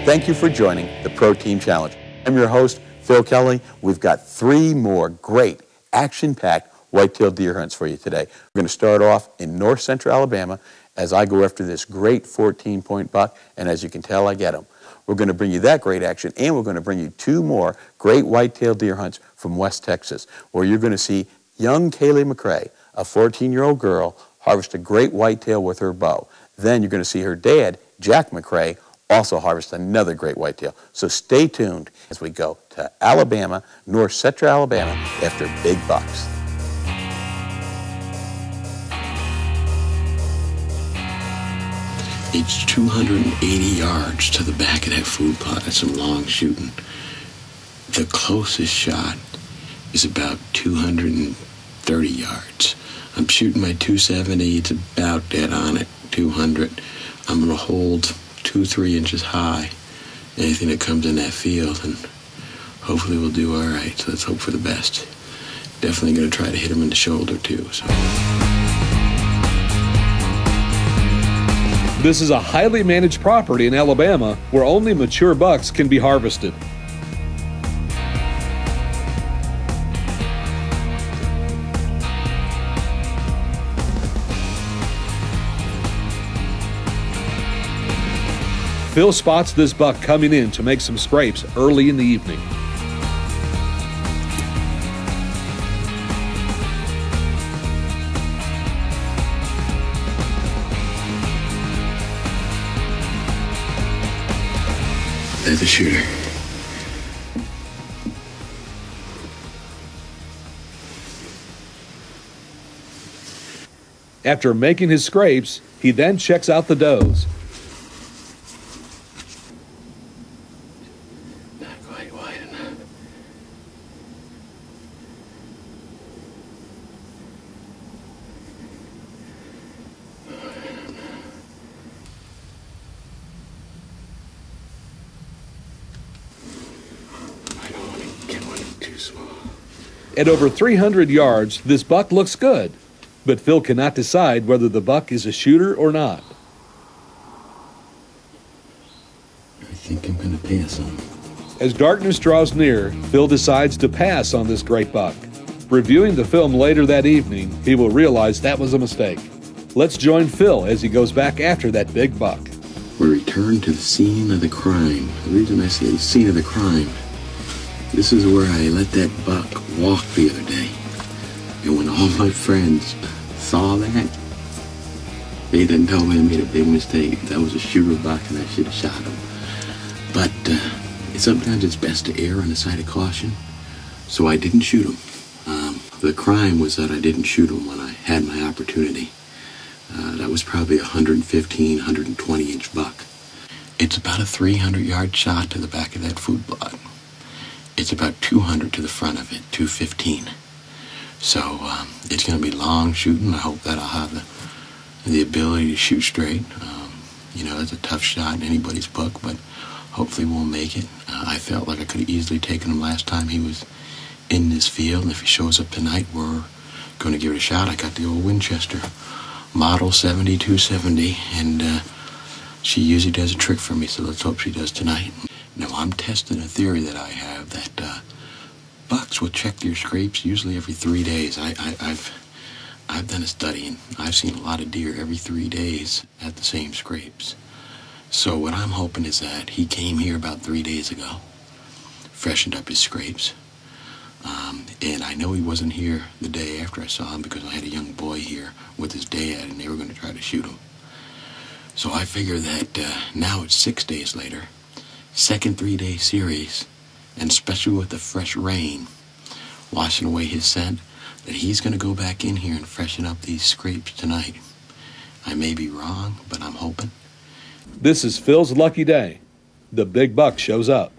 Thank you for joining the Pro Team Challenge. I'm your host, Phil Kelly. We've got 3 more great action-packed white-tailed deer hunts for you today. We're going to start off in north central Alabama as I go after this great 14-point buck, and as you can tell, I get him. We're going to bring you that great action, and we're going to bring you 2 more great white-tailed deer hunts from West Texas, where you're going to see young Kaylee McCrae, a 14-year-old girl, harvest a great whitetail with her bow. Then you're going to see her dad, Jack McCrae, also harvest another great whitetail. So stay tuned as we go to Alabama, north central Alabama, after big bucks. It's 280 yards to the back of that food plot. That's some long shooting. The closest shot is about 230 yards. I'm shooting my 270. It's about dead on at 200. I'm going to hold 2-3 inches high anything that comes in that field, and hopefully we'll do all right. So let's hope for the best. Definitely going to try to hit him in the shoulder too. So. This is a highly managed property in Alabama where only mature bucks can be harvested. Phil spots this buck coming in to make some scrapes early in the evening. There's the shooter. After making his scrapes, he then checks out the does. Not quite wide enough. I don't want to get one too small. At over 300 yards, this buck looks good, but Phil cannot decide whether the buck is a shooter or not. I think I'm going to pass on him. As darkness draws near, Phil decides to pass on this great buck. Reviewing the film later that evening, he will realize that was a mistake. Let's join Phil as he goes back after that big buck. We return to the scene of the crime. The reason I say the scene of the crime, this is where I let that buck walk the other day. And when all my friends saw that, they didn't tell me I made a big mistake. That was a shooter buck and I should have shot him. But sometimes it's best to err on the side of caution. So I didn't shoot him. The crime was that I didn't shoot him when I had my opportunity. That was probably a 115, 120 inch buck. It's about a 300-yard shot to the back of that food plot. It's about 200 to the front of it, 215. So it's going to be long shooting. I hope that I'll have the ability to shoot straight. You know, it's a tough shot in anybody's book, but hopefully we'll make it. I felt like I could have easily taken him last time he was in this field. And if he shows up tonight, we're going to give it a shot. I got the old Winchester model 7270, and she usually does a trick for me, so let's hope she does tonight. Now, I'm testing a theory that I have that bucks will check their scrapes usually every 3 days. I've done a study, and I've seen a lot of deer every 3 days at the same scrapes. So what I'm hoping is that he came here about 3 days ago, freshened up his scrapes, and I know he wasn't here the day after I saw him because I had a young boy here with his dad, and they were going to try to shoot him. So I figure that now it's 6 days later, second 3-day series, and especially with the fresh rain washing away his scent, that he's going to go back in here and freshen up these scrapes tonight. I may be wrong, but I'm hoping. This is Phil's lucky day. The big buck shows up.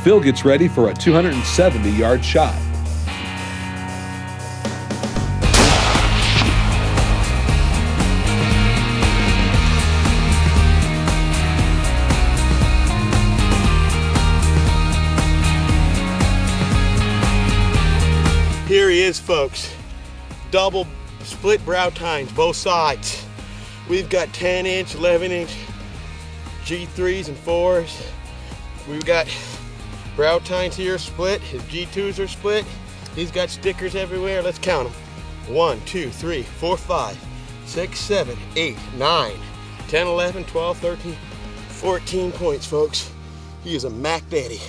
Phil gets ready for a 270-yard shot. Here he is, folks. Double split brow tines, both sides. We've got 10-inch, 11-inch G3s and 4s. We've got brow tines here split. His G2s are split. He's got stickers everywhere. Let's count them. 1, 2, 3, 4, 5, 6, 7, 8, 9, 10, 11, 12, 13, 14 points, folks. He is a Mac Daddy.